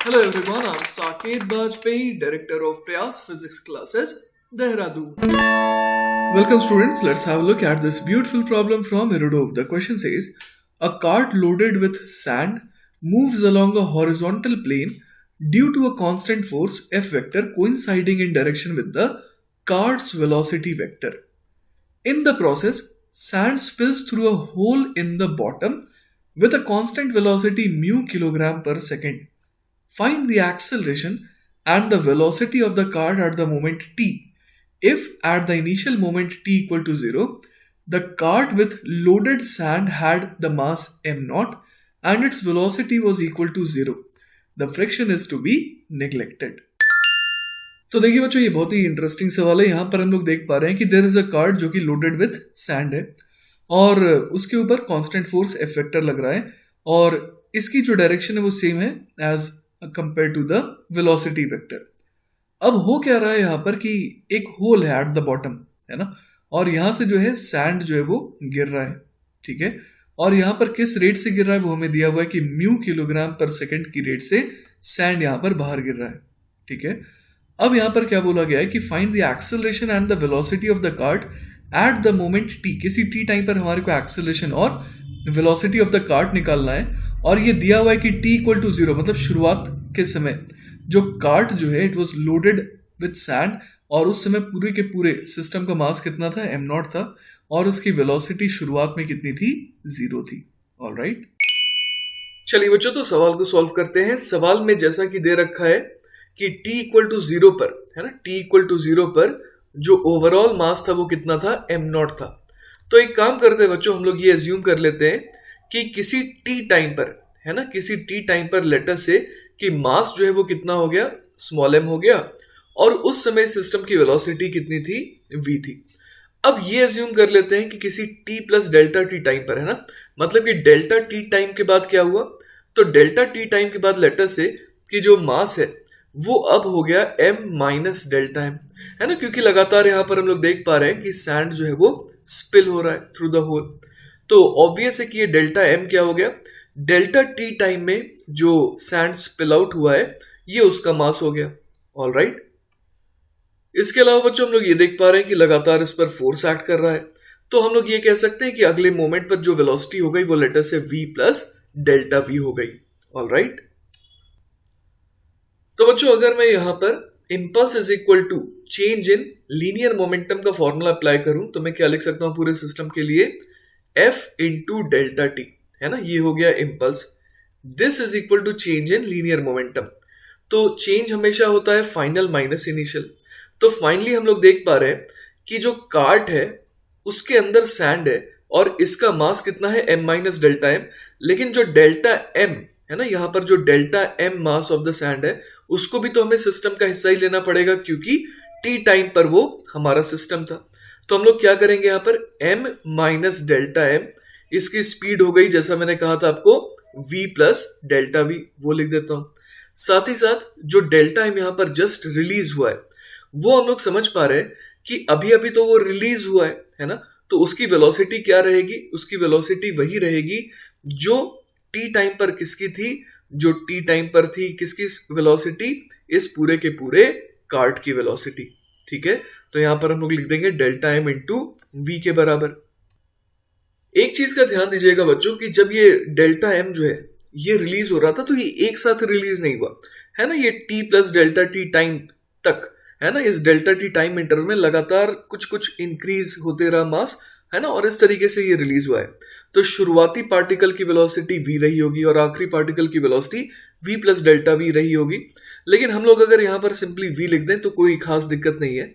Hello everyone, I'm Saket Bajpayee, Director of Prayas Physics Classes, Dehradun. Welcome students, let's have a look at this beautiful problem from Erudov. The question says, a cart loaded with sand moves along a horizontal plane due to a constant force F vector coinciding in direction with the cart's velocity vector. In the process, sand spills through a hole in the bottom with a constant velocity mu kilogram per second. Find the acceleration and the velocity of the cart at the moment t. If at the initial moment t equal to 0, the cart with loaded sand had the mass m0 and its velocity was equal to 0. The friction is to be neglected. तो देखिए बच्चों, ये बहुत ही interesting सवाल है। यहाँ पर हम लोग देख पा रहे हैं कि देयर इज अ कार्ड जो कि लोडेड विथ सैंड है और उसके ऊपर कांस्टेंट फोर्स एफ वेक्टर लग रहा है और इसकी जो डायरेक्शन है वो सेम है as compare to the velocity vector. अब हो क्या रहा है यहाँ पर कि एक होल है एट द बॉटम, है ना, और यहाँ से जो है सैंड जो है वो गिर रहा है, ठीक है, और यहाँ पर किस रेट से गिर रहा है वो हमें दिया हुआ है कि म्यू किलोग्राम पर सेकंड की रेट से सैंड यहाँ पर बाहर गिर रहा है, ठीक है। अब यहाँ पर क्या बोला गया है कि find the acceleration and the velocity of the cart at the moment T. किसी टी टाइम पर हमारे को एक्सेलरेशन और वेलोसिटी ऑफ द कार्ट निकालना है और ये दिया हुआ है कि t इक्वल टू 0, मतलब शुरुआत के समय जो कार्ट जो है it was loaded with sand और उस समय पूरे के पूरे सिस्टम का मास कितना था, m0 था, और उसकी वेलोसिटी शुरुआत में कितनी थी, 0 थी। ऑलराइट, चलिए बच्चों, तो सवाल को सॉल्व करते हैं। सवाल में जैसा कि दे रखा है कि t इक्वल टू 0 पर, है ना, t इक्वल टू 0 पर जो ओवरऑल मास था वो कितना था, m0 था। तो एक काम करते हैं बच्चों, हम लोग ये एज्यूम कर लेते हैं कि किसी t टाइम पर, है ना, किसी t टाइम पर लेटर से कि मास जो है वो कितना हो गया, स्मॉल m हो गया, और उस समय सिस्टम की वेलोसिटी कितनी थी, v थी। अब ये एज्यूम कर लेते हैं कि किसी t plus delta t time पर, है ना, मतलब कि डेल्टा t टाइम के बाद क्या हुआ, तो डेल्टा t टाइम के बाद लेटर से कि जो मास है वो अब हो गया m माइनस डेल्टा m, है ना, क्योंकि लगातार यहाँ पर हम लोग देख पा रहे हैं कि सैंड जो है वो स्पिल हो रहा है थ्रू द होल। तो ऑब्वियस है कि ये डेल्टा m क्या हो गया, डेल्टा t टाइम में जो सैंड स्पिल आउट हुआ है ये उसका मास हो गया। ऑलराइट, इसके अलावा बच्चों हम लोग ये देख पा रहे हैं कि लगातार इस पर फोर्स एक्ट कर रहा है, तो हम लोग ये कह सकते हैं कि अगले मोमेंट पर जो वेलोसिटी हो गई वो लेटर से v प्लस डेल्टा v हो गई। ऑलराइट, तो बच्चों अगर मैं यहां पर impulse is equal to change in linear momentum का फॉर्मूला अप्लाई करूं तो मैं क्या लिख सकता हूं पूरे सिस्टम के लिए, f इंटू डेल्टा टी, है ना, ये हो गया impulse. This is equal to change in linear momentum. तो चेंज हमेशा होता है फाइनल माइनस इनिशियल। तो फाइनली हम लोग देख पा रहे हैं कि जो कार्ट है उसके अंदर सैंड है और इसका मास कितना है, m माइनस डेल्टा m, लेकिन जो डेल्टा m है ना, यहाँ पर जो delta m mass of the sand है उसको भी तो हमें सिस्टम का हिस्सा ही लेना पड़ेगा क्योंकि t टाइम पर वो हमारा सिस्टम था। तो हम लोग क्या करेंगे यहाँ पर, m माइनस डेल्टा m, इसकी स्पीड हो गई जैसा मैंने कहा था आपको v प्लस डेल्टा v, वो लिख देता हूं। साथ ही साथ जो डेल्टा m यहाँ पर जस्ट रिलीज हुआ है वो हम लोग समझ पा रहे हैं कि अभी अभी तो वो रिलीज हुआ है ना, तो उसकी वेलोसिटी क्या रहेगी, उसकी वेलोसिटी वही रहेगी जो t टाइम पर किसकी थी, जो t टाइम पर थी किसकी वेलोसिटी, इस पूरे के पूरे कार्ट की वेलोसिटी। ठीक है, तो यहां पर हम लोग लिख देंगे डेल्टा m इंटू वी के बराबर। एक चीज का ध्यान दीजिएगा बच्चों कि जब ये डेल्टा m जो है ये रिलीज हो रहा था तो ये एक साथ रिलीज नहीं हुआ, है ना, ये t plus delta t time तक, है ना, इस डेल्टा t टाइम इंटरवल में लगातार कुछ कुछ इंक्रीज होते रहा मास, है ना, और इस तरीके से ये रिलीज हुआ है। तो शुरुआती पार्टिकल की वेलोसिटी v रही होगी और आखिरी पार्टिकल की velocity v plus delta v रही होगी। लेकिन हम लोग अगर यहाँ पर सिंपली v लिख दें तो कोई खास दिक्कत नहीं है,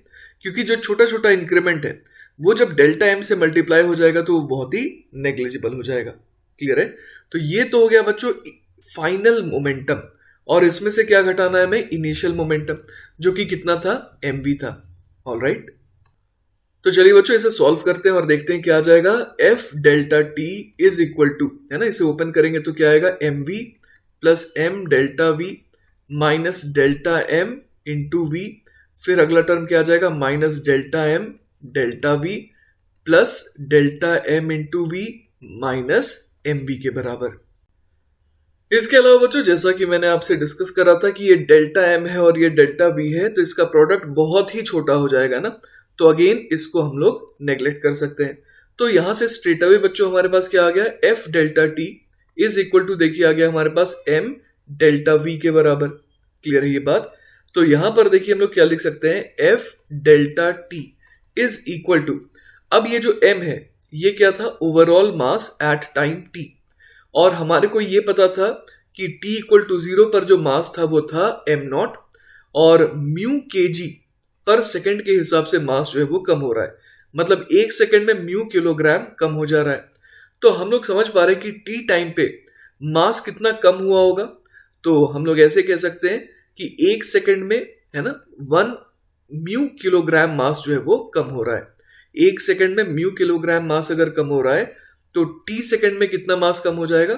क्योंकि जो छोटा छोटा इंक्रीमेंट है वो जब डेल्टा m से मल्टीप्लाई हो जाएगा तो वो बहुत ही नेग्लिजिबल हो जाएगा। क्लियर है, तो ये तो हो गया बच्चों फाइनल मोमेंटम, और इसमें से क्या घटाना है हमें, इनिशियल मोमेंटम, जो कि कितना था, mv था। ऑलराइट, तो चलिए बच्चों इसे सॉल्व करते हैं और देखते हैं क्या आ जाएगा। f delta t is equal to, है ना, इसे ओपन करेंगे तो क्या आएगा, mv plus m delta v minus delta m into v, फिर अगला टर्म क्या आ जाएगा, minus delta m delta v plus delta m into v minus mv के बराबर। इसके अलावा बच्चों जैसा कि मैंने आपसे डिस्कस करा था कि ये डेल्टा एम है और ये डेल्टा वी है, तो इसका प्रोडक्ट बहुत ही छोटा हो जाएगा ना, तो अगेन इसको हम लोग नेग्लेक्ट कर सकते हैं। तो यहां से स्ट्रेट अवे बच्चों हमारे पास क्या आ गया, F delta T is equal to, देखिए आ गया हमारे पास एम डेल्टा वी के बराबर। क्लियर है ये बात? तो यहां पर देखिए हम लोग क्या लिख सकते हैं, F delta T is equal to, अब ये जो एम है ये क्या था, overall mass at time T, और हमारे को ये पता था कि t इक्वल टू 0 पर जो मास था वो था m नॉट, और म्यू kg पर सेकंड के हिसाब से मास जो है वो कम हो रहा है, मतलब एक सेकंड में म्यू किलोग्राम कम हो जा रहा है। तो हम लोग समझ पा रहे हैं कि t टाइम पे मास कितना कम हुआ होगा, तो हम लोग ऐसे कह सकते हैं कि एक सेकंड में, है ना, 1 म्यू किलोग्राम मास जो है वो कम हो रहा है। एक सेकंड में म्यू किलोग्राम मास अगर कम हो रहा है तो टी सेकंड में कितना मास कम हो जाएगा,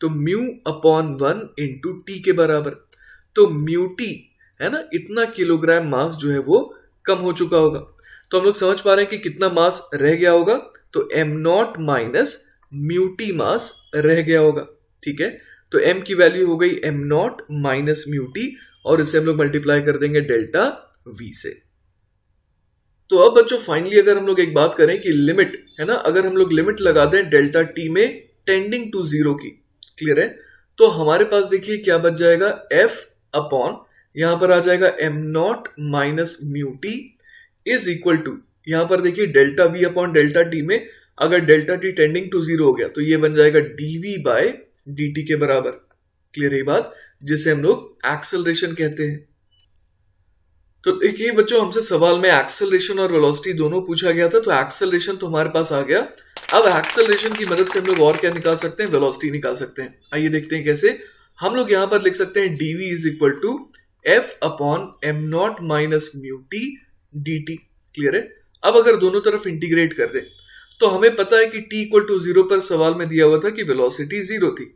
तो म्यू अपॉन 1 इंटू टी के बराबर। तो म्यू टी, है ना, इतना किलोग्राम मास जो है वो कम हो चुका होगा। तो हम लोग समझ पा रहे हैं कि कितना मास रह गया होगा, तो am not minus mu T mass रह गया होगा। ठीक है, तो एम की वैल्यू हो गई am not minus mu T, और इसे हम लोग मल्टीप्लाई कर देंगे डेल्टा वी से। तो अब बच्चों फाइनली अगर हम लोग एक बात करें कि लिमिट, है ना, अगर हम लोग लिमिट लगा दें डेल्टा टी में टेंडिंग टू 0 की, क्लियर है, तो हमारे पास देखिए क्या बच जाएगा, एफ अपॉन, यहां पर आ जाएगा M not minus mu T is equal to, यहां पर देखिए delta V upon delta T में अगर डेल्टा टी टेंडिंग टू 0 हो गया तो ये बन जाएगा डीवी बाय डी के बराबर। क्लियर है बात, जिसे हम लोग एक्सेलरेशन कहते हैं। तो देखिए बच्चों हमसे सवाल में एक्सेलरेशन और वेलोसिटी दोनों पूछा गया था, तो एक्सेलरेशन तो हमारे पास आ गया। अब एक्सेलरेशन की मदद से हम लोग और क्या निकाल सकते हैं, वेलोसिटी निकाल सकते हैं। आइए देखते हैं कैसे। हम लोग यहां पर लिख सकते हैं dv is equal to F upon M not minus mu T D T. Clear है? अब अगर दोनों तरफ इंटीग्रेट कर दें तो हमें पता है कि t इक्वल टू 0 पर सवाल में दिया हुआ था कि वेलोसिटी 0 थी।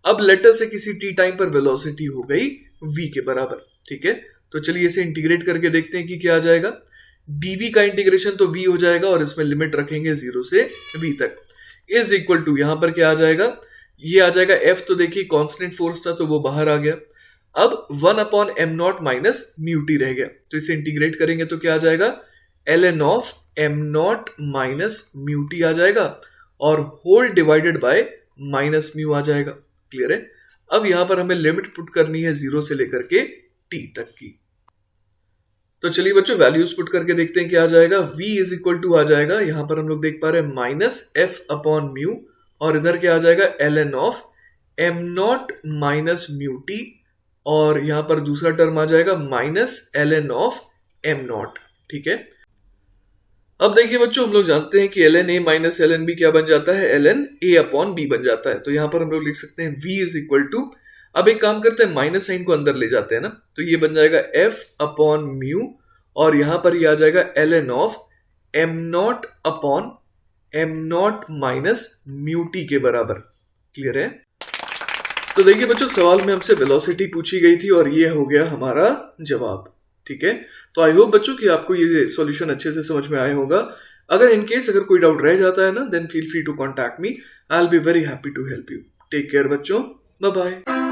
अब लेटर से किसी t टाइम पर वेलोसिटी हो गई v के बराबर। ठीक है, तो चलिए इसे इंटीग्रेट करके देखते हैं कि क्या आ जाएगा। dv का इंटीग्रेशन तो v हो जाएगा और इसमें लिमिट रखेंगे 0 से v तक, इज इक्वल टू, यहां पर क्या आ जाएगा, ये आ जाएगा f, तो देखिए कांस्टेंट फोर्स था तो वो बाहर आ गया। अब 1 upon M not minus mu T रह गया, तो इसे इंटीग्रेट करेंगे तो क्या आ जाएगा, ln of M not minus mu T आ जाएगा, और whole divided by minus mu आ जाएगा। क्लियर है? अब यहां पर हमें लिमिट पुट करनी है 0 से लेकर के t तक की। तो चलिए बच्चों वैल्यूज पुट करके देखते हैं क्या आ जाएगा। v इज इक्वल टू आ जाएगा, यहां पर हम लोग देख पा रहे हैं माइनस एफ अपॉन म्यू, और इधर क्या आ जाएगा, ln of M not minus mu T, और यहां पर दूसरा टर्म आ जाएगा minus ln of M not. ठीक है, अब देखिए बच्चों हम लोग जानते हैं कि ln a minus ln b क्या बन जाता है, ln a अपॉन b बन जाता है। तो यहां पर हम लोग लिख सकते हैं v इज इक्वल टू, अब एक काम करते हैं माइनस साइन को अंदर ले जाते हैं ना, तो ये बन जाएगा f अपॉन म्यू, और यहां पर ये आ जाएगा ln of M not upon M not minus mu T के बराबर। क्लियर है? तो देखिए बच्चों सवाल में हमसे वेलोसिटी पूछी गई थी और ये हो गया हमारा जवाब। ठीक है, तो आई होप बच्चों कि आपको ये सॉल्यूशन अच्छे से समझ में आया होगा। अगर इन केस अगर कोई डाउट रह जाता है ना, then feel free to contact me, I will be very happy to help you. Take care बच्चों, बाय बाय।